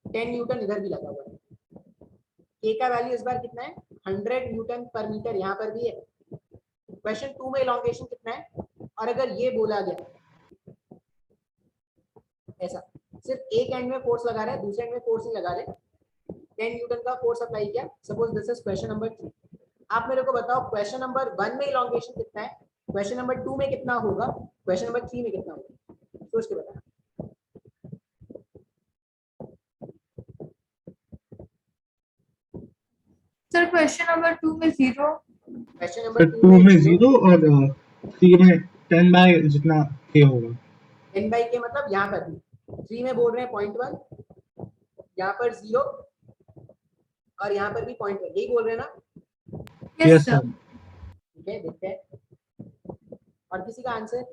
10 न्यूटन इधर भी लगा हुआ है। के का वैल्यू इस बार कितना है? 100 न्यूटन पर मीटर, यहाँ पर भी है। क्वेश्चन 2 में इलोंगेशन कितना है? और अगर ये बोला गया ऐसा, सिर्फ एक एंड में फोर्स लगा रहे हैं, दूसरे एंड में फोर्स नहीं लगा रहे, 10 न्यूटन का फोर्स अप्लाई किया, suppose this is question number 3। आप मेरे को बताओ क्वेश्चन नंबर 1 में इलोंगेशन कितना है, क्वेश्चन नंबर 2 में कितना होगा, क्वेश्चन नंबर 3 में कितना होगा? सोच के बताना। सर क्वेश्चन नंबर 2 में 0। क्वेश्चन सर नंबर 2 में 0 और 3 में 10 बाय जितना के होगा। 10 बाई के मतलब यहाँ पर भी 3 में बोल रहे हैं 0.1, यहाँ पर 0 और यहाँ पर भी 0.1, यही बोल रहे हैं ना? Yes sir. ठीक है, देखते हैं और किसी का आंसर।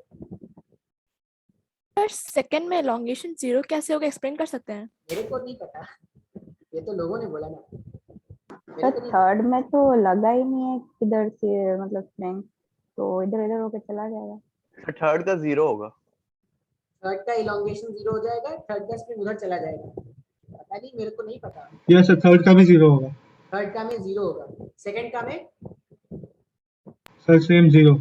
सर सेकंड में elongation 0 कैसे होगा, एक्सप्लेन कर सकते हैं? मेरे को नहीं पता, ये तो लोगों ने बोला ना। मेरे सर को नहीं थर्ड में तो लगा ही नहीं है इधर से, मतलब स्प्रिंग तो इधर इधर होकर चला जाएगा। थर्ड का 0 होगा। थर्ड का इलोंगेशन 0 हो जाएगा, थर्ड का स्प्रिंग उधर चला जाएगा। पता नहीं, मेरे को नहीं पता। यस सर, थर्ड का भी 0 होगा। थर्ड का में 0 होगा, सेकंड का में? Sir same 0।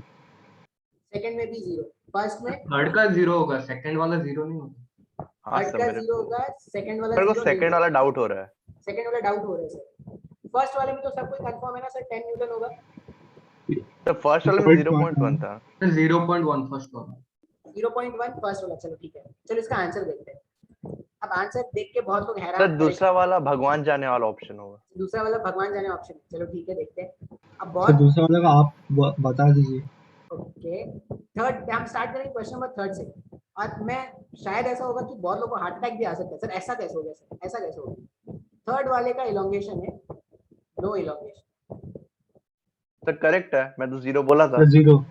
सेकंड में भी 0, फर्स्ट में? थर्ड का 0 होगा, सेकंड वाला 0 नहीं होगा। हाँ थर्ड सर का मेरे जीरो को होगा, सेकंड वाला मेरे को जीरो नहीं सेकंड होगा। वाला डाउट हो रहा है। सेकंड वाला डाउट हो रहा है सर। फर्स्ट वाले में तो सब कुछ कंफर्म है ना सर, 10 न्यूटन होगा। तो फर्स्ट वाले में 0.1 था। 0.1 फर्स्ट वाला। 0.1 फर्स्ट वाला, चलो ठीक है। चलो इसका आंसर देखते हैं। अब आंसर देख के बहुत लोग सर हैरान, दूसरा वाला भगवान जाने वाला ऑप्शन होगा। दूसरा वाला भगवान जाने ऑप्शन है। चलो ठीक है, देखते हैं। अब सर बहुत दूसरा वाला का आप बता दीजिए। ओके, थर्ड हम स्टार्ट करेंगे क्वेश्चन नंबर थर्ड से। और मैं शायद ऐसा होगा कि बहुत लोगों को हार्ट अटैक भी आ सकता है। सर ऐसा कैसे हो गया, सर ऐसा कैसे हो गया? थर्ड वाले का इलोंगेशन है नो इलोंगेशन। सर करेक्ट है, मैं तो 0 बोला था। सर 0।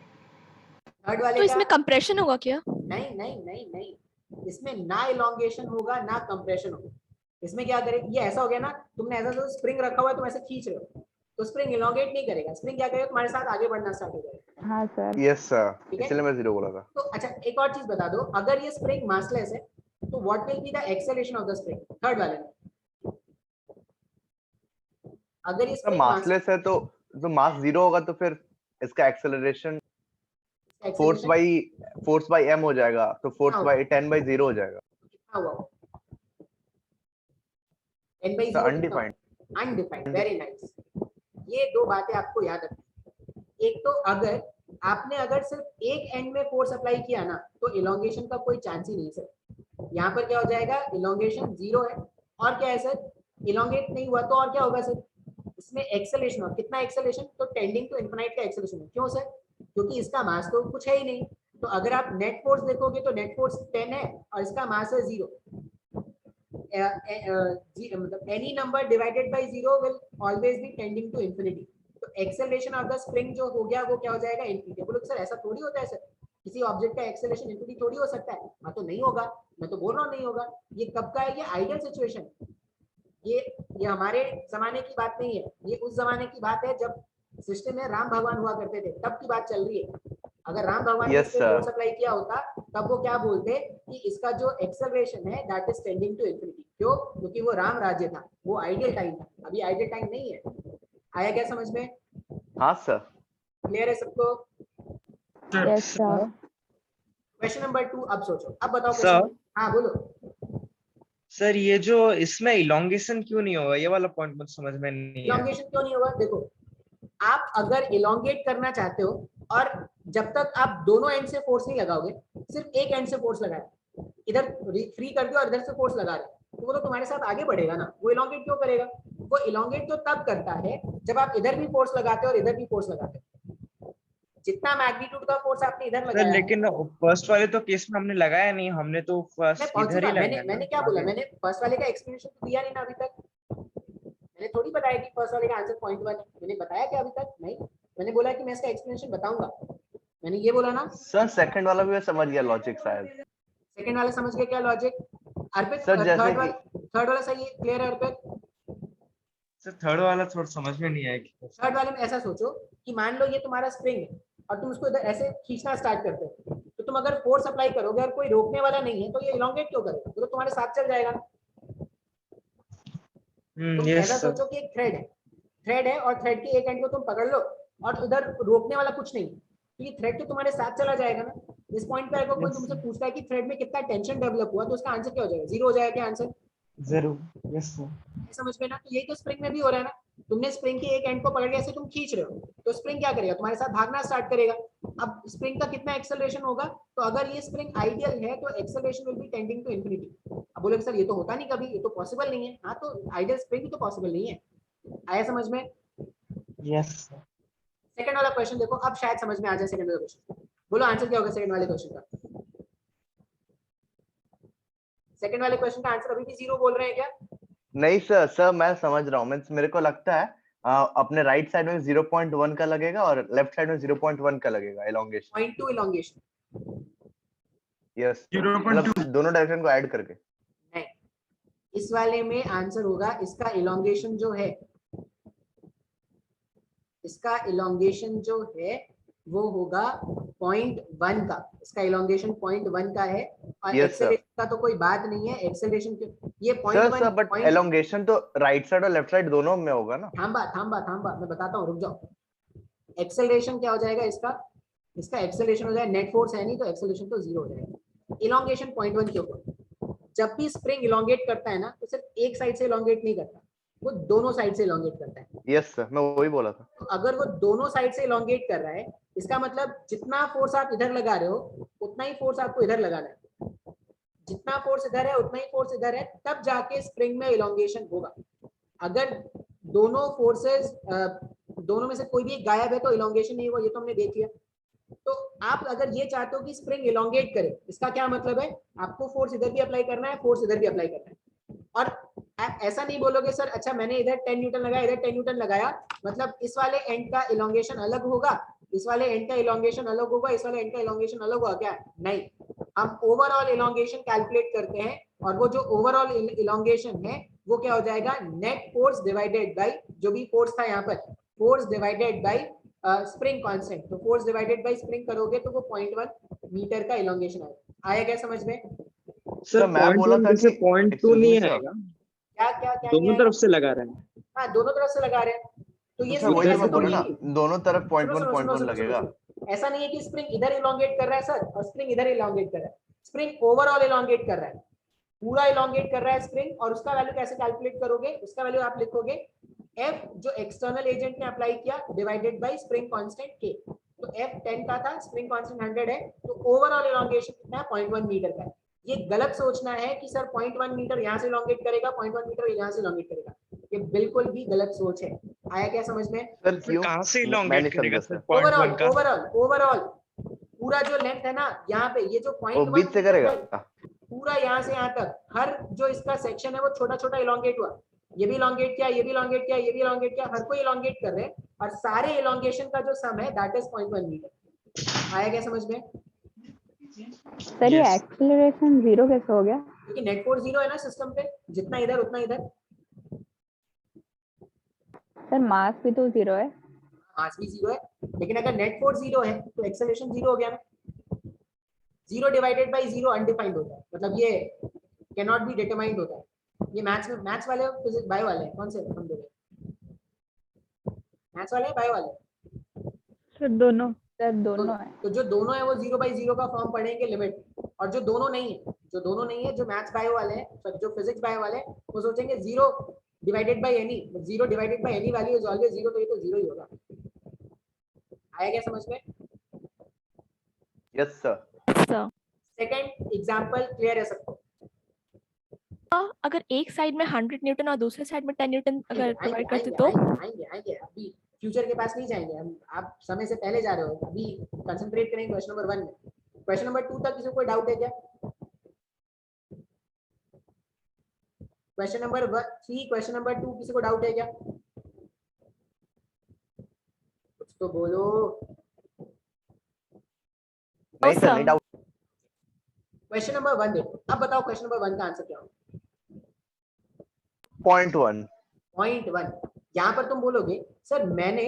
थर्ड वाले तो का इसमें कंप्रेशन होगा क्या? नहीं नहीं नहीं नहीं, इसमें ना इलोंगेशन होगा ना कंप्रेशन होगा। इसमें क्या करेगा, ये ऐसा हो गया ना, तुमने ऐसा तो स्प्रिंग रखा हुआ है, तुम ऐसे खींच रहे हो, तो स्प्रिंग इलोंगेट नहीं करेगा। स्प्रिंग क्या करेगा, तुम्हारे साथ आगे बढ़ना स्टार्ट हो जाएगा। हाँ सर। यस सर, ठीक है? इसलिए मैं 0 बोला था। तो अच्छा एक और चीज बता दो, अगर ये स्प्रिंग मासलेस है तो what will be the acceleration of the spring third वाले में? अगर ये सर स्प्रिंग मासलेस है तो मास 0 होगा, तो फिर इसका एक्सेलरेशन फोर्स बाई m हो जाएगा, तो फोर्स बाई 10/0 हो जाएगा। कितना हुआ? 10/0 sir undefined. Undefined, very nice. ये दो बातें आपको याद रखनी। एक तो अगर आपने अगर सिर्फ एक एंड में फोर्स अप्लाई किया ना, तो इलोंगेशन का कोई चांस ही नहीं सर। यहाँ पर क्या हो जाएगा, इलोंगेशन 0 है। और क्या है सर, इलोंगेट नहीं हुआ तो और क्या होगा सर, इसमें एक्सेलरेशन हो। कितना एक्सेलरेशन, तो टेंडिंग टू इनफिनाइट का एक्सेलरेशन है। क्यों सर, क्योंकि इसका मास तो कुछ है ही नहीं। तो अगर आप नेट फोर्स देखोगे तो नेट फोर्स 10 है और इसका मास है 0। मतलब any number divided by 0 will always be tending to infinity। तो एक्सेलरेशन ऑफ द स्प्रिंग जो हो गया वो क्या हो जाएगा, इन्फिनिटी। बोलो सर ऐसा थोड़ी होता है सर, किसी ऑब्जेक्ट का एक्सेलरेशन इन्फिनिटी थोड़ी हो सकता है। हाँ तो नहीं होगा, मैं तो बोल रहा हूँ नहीं होगा। ये कब का है, ये आइडियल सिचुएशन। ये हमारे जमाने की बात नहीं है, ये उस जमाने की बात है जब सिस्टम में राम भगवान हुआ करते थे, तब की बात चल रही है। अगर राम भगवान ने Yes, इस पे फोर्स अप्लाई किया होता तब वो क्या बोलते कि इसका जो एक्सेलरेशन है that is tending to infinity. क्यों, क्योंकि वो राम राज्य था, वो आइडियल टाइम था। अभी आइडियल टाइम नहीं है। आया क्या समझ में? हाँ सर। क्लियर है सबको? Yes sir. क्वेश्चन नंबर 2 अब सोचो, अब बताओ सर क्वेश्चन। हाँ बोलो। सर ये जो इसमें इलोंगेशन क्यों नहीं होगा, ये वाला पॉइंट मुझे समझ में नहीं आया। इलोंगेशन क्यों नहीं होगा, देखो आप अगर इलोंगेट करना चाहते हो और जब तक आप दोनों एंड से फोर्स नहीं लगाओगे, सिर्फ एक एंड से फोर्स लगाए, इधर फ्री कर दिया और इधर से फोर्स लगा रहे, तो वो तो तुम्हारे साथ आगे बढ़ेगा ना। वो इलोंगेट क्यों करेगा? वो इलोंगेट तो तब करता है जब आप इधर भी फोर्स लगाते हो और इधर भी फोर्स लगाते हो। जितना मैग्नीट्यूड का फोर्स आपने इधर सर लगाया, लेकिन फर्स्ट वाले तो केस में हमने लगाया नहीं, हमने तो मैं फर्स्ट पहुंचूंगा। इधर ही लगाया मैंने ना, क्या बोला, आगे। मैंने फर्स्ट वाले का एक्सप्लेनेशन तो दिया नहीं ना अभी तक। मैंने थोड़ी बताया कि फर्स्ट वाले का आंसर पॉइंट 1 है। मैंने बताया कि अभी तक नहीं, मैंने बोला कि मैं इसका एक्सप्लेनेशन बताऊंगा। मैंने ये बोला ना। सर सेकंड वाला भी मैं समझ गया लॉजिक शायद। सेकंड वाला समझ गया क्या लॉजिक? अर्पित सर जैसे थर्ड वाला सही है, क्लियर है अर्पित? सर थर्ड वाला थोड़ा समझ में नहीं आया। थर्ड वाले में ऐसा सोचो कि मान लो ये तुम्हारा स्प्रिंग है और तुम उसको इधर ऐसे खींचना स्टार्ट करते हो, तो तुम अगर फोर्स अप्लाई करोगे और कोई रोकने वाला नहीं है तो ये इलोंगेट क्यों करेगा? तो तुम्हारे साथ चल जाएगा। तुम ऐसा सोचो कि एक थ्रेड है और थ्रेड के एक एंड को तुम पकड़ लो और उधर रोकने वाला कुछ नहीं, तो ये थ्रेड तो तुम्हारे साथ चला जाएगा ना। इस पॉइंट पे अगर कोई तुमसे पूछता है कि थ्रेड में कितना टेंशन डेवलप हुआ, तो उसका आंसर क्या हो जाएगा? 0 हो जाएगा क्या आंसर? जरूर। Yes sir. समझ में ना? तो यही तो स्प्रिंग में भी हो रहा है ना। तुमने स्प्रिंग के एक एंड को पकड़ के ऐसे तुम खींच रहे हो, तो स्प्रिंग क्या करेगा? तुम्हारे साथ भागना स्टार्ट करेगा। अब स्प्रिंग का कितना एक्सेलरेशन होगा? तो अगर ये स्प्रिंग आइडियल है तो acceleration will be tending to infinity. अब बोलोगे सर ये तो होता नहीं कभी, ये तो पॉसिबल नहीं है। हाँ तो आइडियल स्प्रिंग भी तो पॉसिबल नहीं है। आया समझ में? यस। सेकंड वाला क्वेश्चन देखो, अब शायद समझ में आ जाए सेकंड वाला क्वेश्चन। बोलो आंसर क्या होगा सेकंड वाले क्वेश्चन का? सेकंड वाले क्वेश्चन का आंसर अभी भी 0 बोल रहे हैं क्या? नहीं सर मैं समझ रहा हूँ। मेरे को लगता है अपने राइट साइड में 0.1 का लगेगा और लेफ्ट साइड में 0.1 का लगेगा इलोंगेशन। 0.2 इलोंगेशन। यस, 0.2 मतलब दोनों डायरेक्शन को ऐड करके। नहीं, इस वाले में आंसर होगा इसका इलोंगेशन जो है, इसका इलोंगेशन जो है वो होगा 0.1 का। इसका इलोंगेशन 0.1 का है और Yes, एक्सेलरेशन का तो कोई बात नहीं है। एक्सेलरेशन ये सर 0.1 बट एलोंगेशन तो राइट साइड और लेफ्ट साइड दोनों में होगा ना। थांबा मैं बताता हूँ, रुक जाओ। एक्सेलरेशन क्या हो जाएगा इसका एक्सेलरेशन हो जाएगा, नेट फोर्स है नहीं तो एक्सेलरेशन तो 0 हो जाएगा। इलोंगेशन 0.1 क्यों होगा? जब भी स्प्रिंग इलोंगेट करता है ना तो सिर्फ एक साइड से इलोंगेट नहीं करता, वो दोनों साइड से इलोंगेट करता है। यस सर, मैं वही बोला था। तो अगर वो दोनों साइड से इलोंगेट कर रहा है, इसका मतलब जितना फोर्स आप इधर लगा रहे हो उतना ही फोर्स आपको इधर लगाना है, जितना फोर्स इधर है उतना ही फोर्स इधर है, तब जाके स्प्रिंग में इलोंगेशन होगा। अगर दोनों फोर्सेस दोनों में से कोई भी गायब है तो इलोंगेशन नहीं हुआ, ये तो हमने देख लिया। तो आप अगर ये चाहते हो कि स्प्रिंग इलोंगेट करे, इसका क्या मतलब है, आपको फोर्स इधर भी अप्लाई करना है, फोर्स इधर भी अप्लाई करना है। और आप ऐसा नहीं बोलोगे सर अच्छा मैंने इधर 10 न्यूटन लगाया, इधर 10 न्यूटन लगाया, मतलब इस वाले एंड का इलोंगेशन अलग होगा, इस वाले एंड का इलोंगेशन अलग होगा, इस वाले एंड का इलोंगेशन अलग होगा, क्या नहीं। हम ओवरऑल इलोंगेशन कैलकुलेट करते हैं और वो जो ओवरऑल इलोंगेशन है वो क्या हो जाएगा, नेट फोर्स डिवाइडेड बाय जो भी फोर्स था यहाँ पर, force divided by spring constant. तो फोर्स डिवाइडेड बाय स्प्रिंग करोगे तो वो 0.1 मीटर का इलोंगेशन आएगा। आया क्या समझ में? सर मैं बोला था कि 0.2 नहीं आएगा, क्या क्या क्या दोनों तरफ से लगा रहे हैं। हाँ दोनों तरफ से लगा रहे हैं। तो ये सर वही ऐसा तो मैं तो बोला नहीं ना, है कि- दोनों तरफ सुनो, 0.1 सुनो, सुनो, 0.1 सुनो, लगेगा। सुनो। ऐसा नहीं है कि स्प्रिंग इधर इलोंगेट कर रहा है सर और स्प्रिंग इधर इलोंगेट कर रहा है, स्प्रिंग ओवरऑल इलोंगेट कर रहा है, पूरा इलोंगेट कर रहा है स्प्रिंग। और उसका वैल्यू कैसे कैलकुलेट करोगे, उसका वैल्यू आप लिखोगे F जो एक्सटर्नल एजेंट ने अप्लाई किया divided by spring constant K। तो F 10 का था, स्प्रिंग कांस्टेंट 100 है, तो ओवरऑल इलोंगेशन कितना है, 0.1 मीटर का है। ये गलत सोचना है कि सर 0.1 मीटर यहाँ से इलोंगेट करेगा, 0.1 मीटर यहाँ से इलोंगेट करेगा, ये बिल्कुल भी गलत सोच है। आया क्या समझ में? सर क्यों? कहाँ से मैं नहीं इलोंगेट करेगा समझा सर सर। ओवरऑल 0.1 का? ओवरऑल ओवरऑल पूरा जो लेंथ है ना यहाँ पे, ये जो वो 0.1 बीच से करेगा। पूरा यहाँ से यहाँ तक हर जो इसका सेक्शन है वो छोटा छोटा इलोंगेट हुआ, ये भी इलोंगेट किया, ये भी इलोंगेट किया, ये भी इलोंगेट किया, हर कोई इलोंगेट कर रहे हैं और सारे इलोंगेशन का जो सम है दैट इज 0.1 मीटर। आया क्या समझ में? सर ये एक्सेलरेशन 0 कैसे हो गया? क्योंकि नेट फोर्स 0 है ना सिस्टम पे, जितना इधर उतना इधर। सर मास भी तो 0 है। मास भी 0 है, लेकिन अगर नेट फोर्स 0 है तो एक्सेलरेशन 0 हो गया ना। 0 डिवाइडेड बाय 0 अनडिफाइंड होता है, मतलब ये कैन नॉट बी डिटरमाइंड होता है। ये मैथ्स वाले फिजिक्स बायो वाले हैं, कौन से हम दोगे? मैथ्स वाले बायो वाले? सर दोनों। सर दोनों है। तो जो दोनों है वो 0/0 का फॉर्म पढ़ेंगे लिमिट, और जो दोनों नहीं है, जो दोनों नहीं है, जो मैथ्स बायो वाले हैं, जो फिजिक्स बायो वाले हैं, वो सोचेंगे 0 divided by any, 0 divided by any value is always 0, तो ये तो 0 ही होगा। आया क्या समझ में? Yes sir. Sir second example clear है सबको? अगर एक साइड में 100 न्यूटन और दूसरे साइड में 10 न्यूटन अगर प्रोवाइड करते तो? आएंगे अभी फ्यूचर के पास नहीं जाएंगे हम, आप समय से पहले जा रहे हो, अभी कंसंट्रेट करेंगे क्वेश्चन नंबर 1 में। क्वेश्चन नंबर 2 तक किसी को कोई डाउट है क्या? क्वेश्चन नंबर 3, क्वेश्चन नंबर 2 किसी को डाउट है क्या? कुछ तो बोलो। नहीं सर, नहीं डाउट। क्वेश्चन नंबर 1 देखो, अब बताओ क्वेश्चन नंबर 1 का आंसर क्या होगा? 0.1। 0.1। यहाँ पर तुम बोलोगे सर मैंने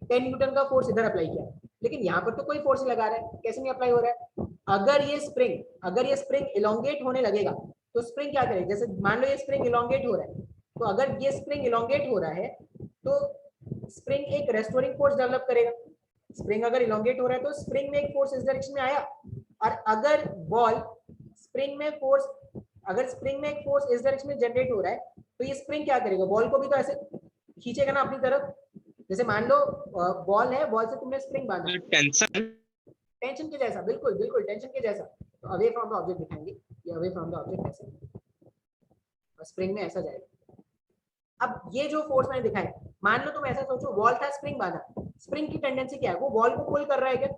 10 न्यूटन का फोर्स इधर अप्लाई किया, लेकिन यहाँ पर तो कोई फोर्स नहीं लगा रहा है, कैसे नहीं अप्लाई हो रहा है? अगर ये स्प्रिंग इलोंगेट होने लगेगा तो स्प्रिंग क्या करेगा, जैसे मान लो ये स्प्रिंग इलोंगेट हो रहा है, तो अगर ये स्प्रिंग इलोंगेट हो रहा है तो स्प्रिंग एक रेस्टोरिंग फोर्स डेवलप करेगा। स्प्रिंग अगर इलोंगेट हो रहा है तो स्प्रिंग में एक फोर्स इस डायरेक्शन में आया, और अगर स्प्रिंग में एक फोर्स इस डायरेक्शन में जनरेट हो रहा है तो ये स्प्रिंग क्या करेगा, बॉल को भी तो ऐसे खींचेगा ना अपनी तरफ। जैसे मान लो बॉल है, बॉल से तुमने स्प्रिंग बांधा, टेंशन के जैसा, बिल्कुल बिल्कुल टेंशन के जैसा। तो अवे फ्रॉम द ऑब्जेक्ट दिखाएंगे, ये अवे फ्रॉम द ऑब्जेक्ट ऐसे, और स्प्रिंग में ऐसा जाएगा। अब ये जो फोर्स मैंने दिखाया, मान लो तुम ऐसा सोचो बॉल था, स्प्रिंग बांधा, स्प्रिंग की टेंडेंसी क्या है, वो बॉल को पुल कर रहा है क्या,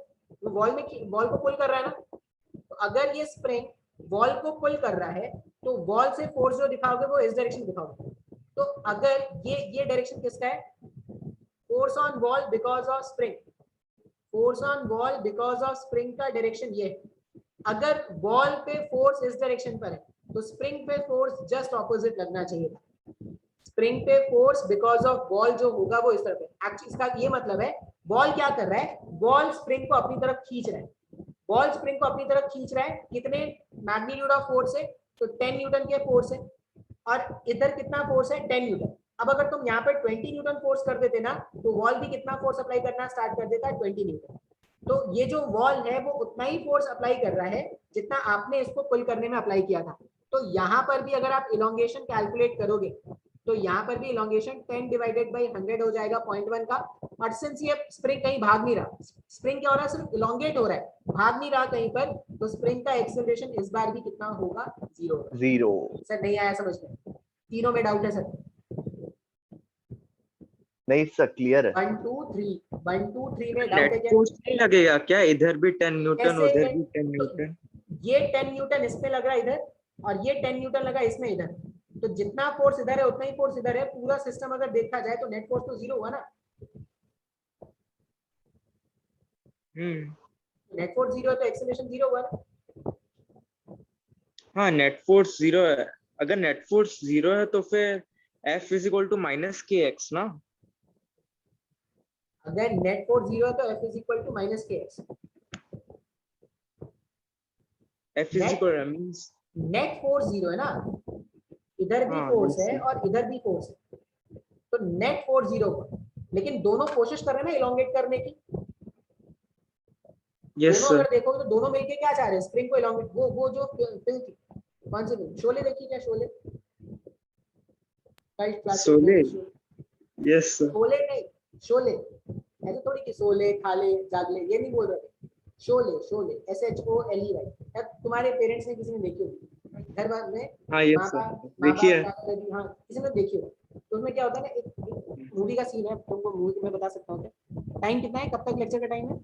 वो बॉल को पुल कर रहा है ना। तो अगर ये स्प्रिंग बॉल को पुल कर रहा है तो बॉल से फोर्स जो दिखाओगे वो इस डायरेक्शन दिखाओगे। तो अगर ये डायरेक्शन किसका है, force on ball because of spring, force on ball because of spring का डायरेक्शन ये है। अगर बॉल पे फोर्स इस डायरेक्शन पर है तो स्प्रिंग पे फोर्स जस्ट ऑपोजिट लगना चाहिए था। स्प्रिंग पे फोर्स बिकॉज ऑफ बॉल जो होगा वो इस तरफ है। एक्चुअली इसका ये मतलब है बॉल क्या कर रहा है, बॉल स्प्रिंग को अपनी तरफ खींच रहा है, बॉल स्प्रिंग को अपनी तरफ खींच रहा है। कितने मैग्नीट्यूड ऑफ फोर्स है, तो 10 न्यूटन के फोर्स है, और इधर कितना फोर्स है, 10 न्यूटन। अब अगर तुम यहाँ पे 20 न्यूटन फोर्स कर देते ना तो वॉल भी कितना फोर्स अप्लाई करना स्टार्ट कर देता है, 20 न्यूटन। तो ये जो वॉल है वो उतना ही फोर्स अप्लाई कर रहा है जितना आपने इसको पुल करने में अप्लाई किया था। तो यहाँ पर भी अगर आप इलोंगेशन कैलकुलेट करोगे तो यहाँ पर भी इलोंगेशन 10 डिवाइडेड बाई 100 हो जाएगा 0.1 का। और सिंस ये स्प्रिंग कहीं भाग नहीं रहा, स्प्रिंग क्या हो रहा है, सिर्फ इलोंगेट हो रहा है, भाग नहीं रहा कहीं पर, तो स्प्रिंग का एक्सेलरेशन इस बार भी कितना होगा, 0 होगा। 0 सर नहीं आया समझ में, तीनों में डाउट है सर? नहीं सर क्लियर है। 1 2 3 में डाउट है नेट क्या? फोर्स नहीं लगेगा क्या? इधर भी 10 न्यूटन, कैसे उधर है? भी 10 न्यूटन। ये 10 न्यूटन इसमें लग रहा है इधर, और ये 10 न्यूटन लगा इसमें इधर, तो जितना फोर्स इधर है उतना ही फोर्स इधर है। पूरा सिस्टम अगर देखा जाए तो नेट फोर्स तो 0 हुआ ना, नेट फोर्स 0 है तो एक्सेलरेशन 0 हुआ ना। हाँ, नेट फोर्स 0 है। अगर नेट फोर्स 0 है तो फिर F is equal to minus k x ना। अगर नेट फोर्स 0 है तो F is equal to minus k x. F is equal means net force 0 है ना, इधर भी हाँ, फोर्स है yes, और इधर भी फोर्स है, तो नेट फोर्स 0 हुआ। लेकिन दोनों कोशिश कर रहे हैं ना इलोंगेट करने की। यस दोनों सर। अगर देखोगे तो दोनों मिलके क्या चाह रहे हैं, स्प्रिंग को इलोंगेट। वो जो फिल्म थी, कौन सी फिल्म, शोले देखी क्या? शोले, शोले? Yes sir. शोले नहीं, शोले ऐसे थोड़ी कि सोले खाले जागले, ये नहीं बोल रहे। शोले, शोले SHOLE। अब तुम्हारे पेरेंट्स ने किसी ने देखी होगी घर में, हाँ यस माँ सर, बाप, देखिए। दादा-दादी, हाँ किसी ने देखी होगी। तो उसमें क्या होता है ना, एक मूवी का सीन है, तुमको मूवी में बता सकता हूँ क्या? टाइम कितना है, कब तक लेक्चर का टाइम है?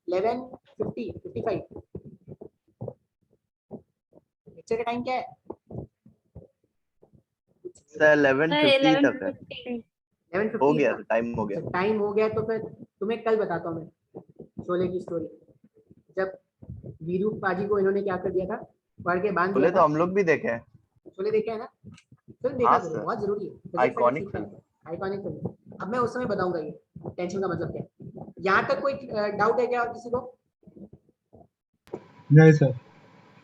11:50 55। लेक्चर का टाइम क्या है? सर 11:50 तक है। 11:50 हो गया, टाइम हो गया। टाइम हो गया तो फिर तुम्हें कल बताता हूँ मैं शोले की स्टोरी। जब वीरू पाजी को इन्होंने क्या कर दिया था, पढ़ के बांध बोले दिया तो था। हम लोग भी देखे हैं। शोले देखे है ना, फिल्म देखा हाँ करो, सर, बहुत जरूरी है। Iconic film. Iconic film. अब मैं उस समय बताऊंगा ये टेंशन का मतलब क्या है। यहाँ तक कोई डाउट है क्या किसी को? नहीं सर।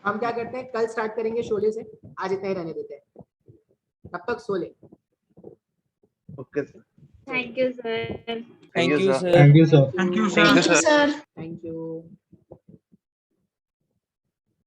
हम क्या करते हैं, कल स्टार्ट करेंगे शोले से, आज इतना ही रहने देते हैं, तब तक सो ले। Okay sir. Thank you sir. Thank you sir. Thank you sir. Thank you Thank sir. Thank you.